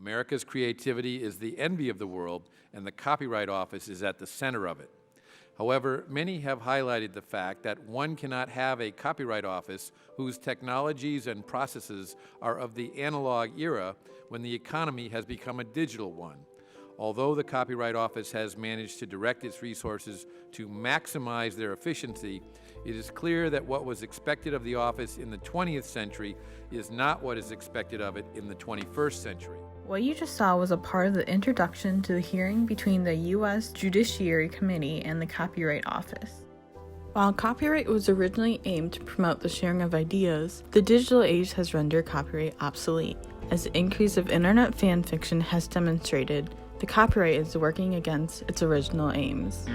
America's creativity is the envy of the world, and the Copyright Office is at the center of it. However, many have highlighted the fact that one cannot have a Copyright Office whose technologies and processes are of the analog era when the economy has become a digital one. Although the Copyright Office has managed to direct its resources to maximize their efficiency, it is clear that what was expected of the office in the 20th century is not what is expected of it in the 21st century. What you just saw was a part of the introduction to the hearing between the U.S. Judiciary Committee and the Copyright Office. While copyright was originally aimed to promote the sharing of ideas, the digital age has rendered copyright obsolete. As the increase of internet fan fiction has demonstrated, the copyright is working against its original aims.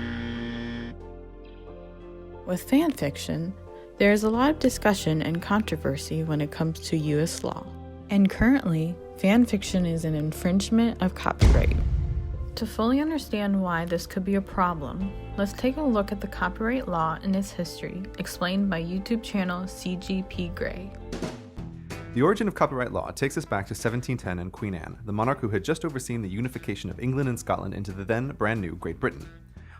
With fan fiction, there is a lot of discussion and controversy when it comes to U.S. law, and currently, fan fiction is an infringement of copyright. To fully understand why this could be a problem, let's take a look at the copyright law and its history, explained by YouTube channel CGP Grey. The origin of copyright law takes us back to 1710 and Queen Anne, the monarch who had just overseen the unification of England and Scotland into the then brand new Great Britain.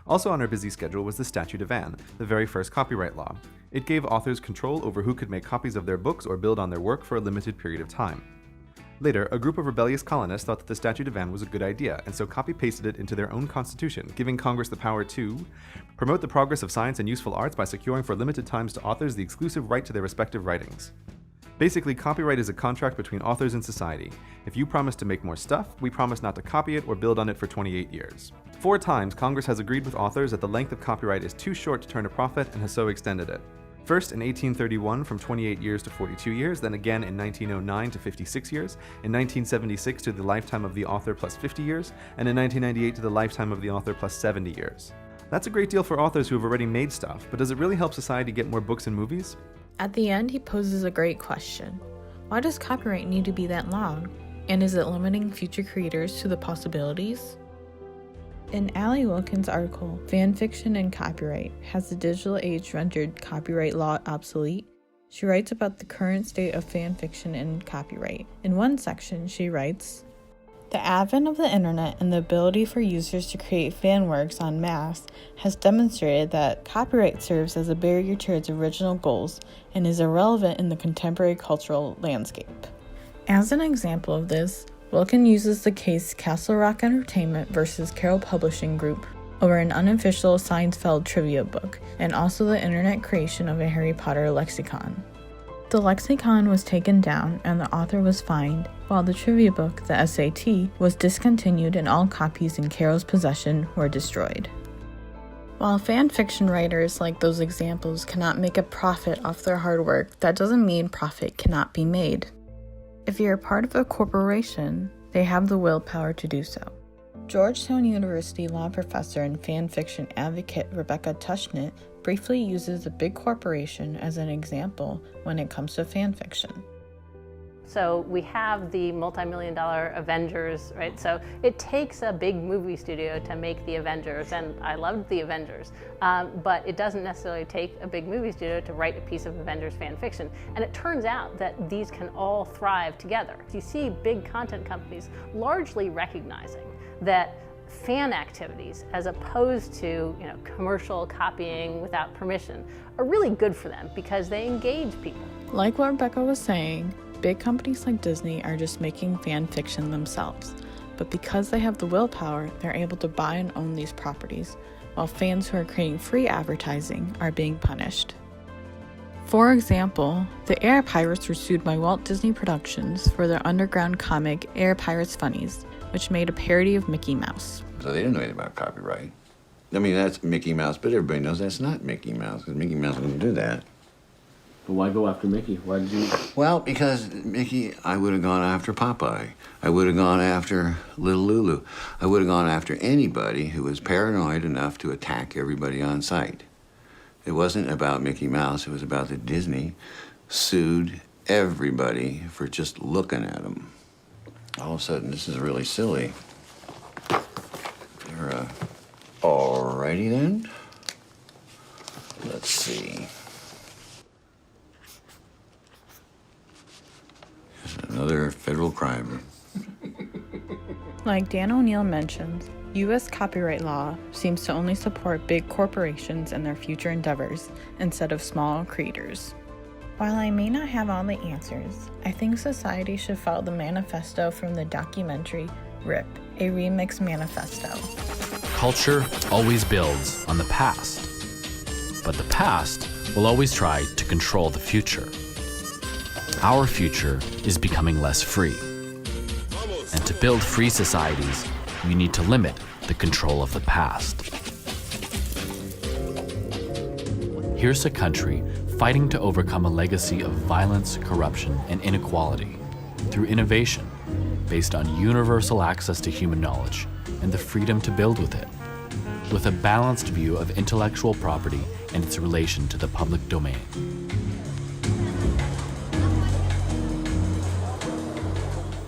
Also on her busy schedule was the Statute of Anne, the very first copyright law. It gave authors control over who could make copies of their books or build on their work for a limited period of time. Later, a group of rebellious colonists thought that the Statute of Anne was a good idea, and so copy-pasted it into their own constitution, giving Congress the power to promote the progress of science and useful arts by securing for limited times to authors the exclusive right to their respective writings. Basically, copyright is a contract between authors and society. If you promise to make more stuff, we promise not to copy it or build on it for 28 years. 4 times, Congress has agreed with authors that the length of copyright is too short to turn a profit and has so extended it. First in 1831 from 28 years to 42 years, then again in 1909 to 56 years, in 1976 to the lifetime of the author plus 50 years, and in 1998 to the lifetime of the author plus 70 years. That's a great deal for authors who have already made stuff, but does it really help society get more books and movies? At the end, he poses a great question. Why does copyright need to be that long? And is it limiting future creators to the possibilities? In Allie Wilkins' article, Fanfiction and Copyright, Has the Digital Age Rendered Copyright Law Obsolete? She writes about the current state of fanfiction and copyright. In one section, she writes, "The advent of the internet and the ability for users to create fan works en masse has demonstrated that copyright serves as a barrier to its original goals and is irrelevant in the contemporary cultural landscape." As an example of this, Wilkin uses the case Castle Rock Entertainment versus Carroll Publishing Group over an unofficial Seinfeld trivia book, and also the internet creation of a Harry Potter lexicon. The lexicon was taken down and the author was fined, while the trivia book, the SAT, was discontinued and all copies in Carroll's possession were destroyed. While fan fiction writers like those examples cannot make a profit off their hard work, that doesn't mean profit cannot be made. If you're a part of a corporation, they have the willpower to do so. Georgetown University law professor and fan fiction advocate Rebecca Tushnet briefly uses a big corporation as an example when it comes to fan fiction. So we have the multi-million-dollar Avengers, right? So it takes a big movie studio to make the Avengers, and I loved the Avengers, but it doesn't necessarily take a big movie studio to write a piece of Avengers fan fiction. And it turns out that these can all thrive together. You see big content companies largely recognizing that fan activities, as opposed to commercial copying without permission, are really good for them because they engage people. Like what Rebecca was saying, big companies like Disney are just making fan fiction themselves, but because they have the willpower, they're able to buy and own these properties, while fans who are creating free advertising are being punished. For example, the Air Pirates were sued by Walt Disney Productions for their underground comic Air Pirates Funnies, which made a parody of Mickey Mouse. So they didn't know anything about copyright. I mean, that's Mickey Mouse, but everybody knows that's not Mickey Mouse, because Mickey Mouse wouldn't do that. But why go after Mickey? Why did you? Well, because Mickey, I would have gone after Popeye. I would have gone after Little Lulu. I would have gone after anybody who was paranoid enough to attack everybody on sight. It wasn't about Mickey Mouse, it was about that Disney sued everybody for just looking at them. All of a sudden, this is really silly. Alrighty then. Let's see. Another federal crime. Like Dan O'Neill mentions, U.S. copyright law seems to only support big corporations and their future endeavors instead of small creators. While I may not have all the answers, I think society should follow the manifesto from the documentary RIP, a remix manifesto. Culture always builds on the past, but the past will always try to control the future. Our future is becoming less free. And to build free societies, we need to limit the control of the past. Here's a country fighting to overcome a legacy of violence, corruption, and inequality through innovation based on universal access to human knowledge and the freedom to build with it, with a balanced view of intellectual property and its relation to the public domain.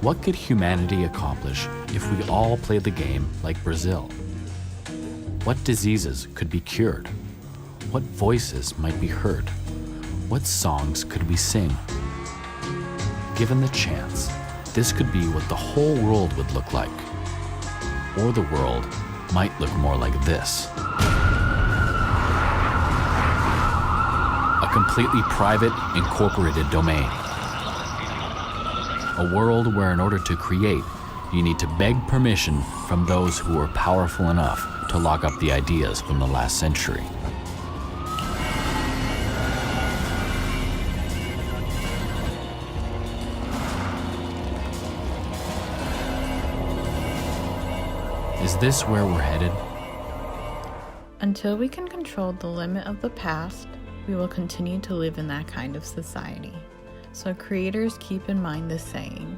What could humanity accomplish if we all played the game like Brazil? What diseases could be cured? What voices might be heard? What songs could we sing? Given the chance, this could be what the whole world would look like. Or the world might look more like this. A completely private, incorporated domain. A world where in order to create, you need to beg permission from those who are powerful enough to lock up the ideas from the last century. Is this where we're headed? Until we can control the limit of the past, we will continue to live in that kind of society. So creators keep in mind this saying,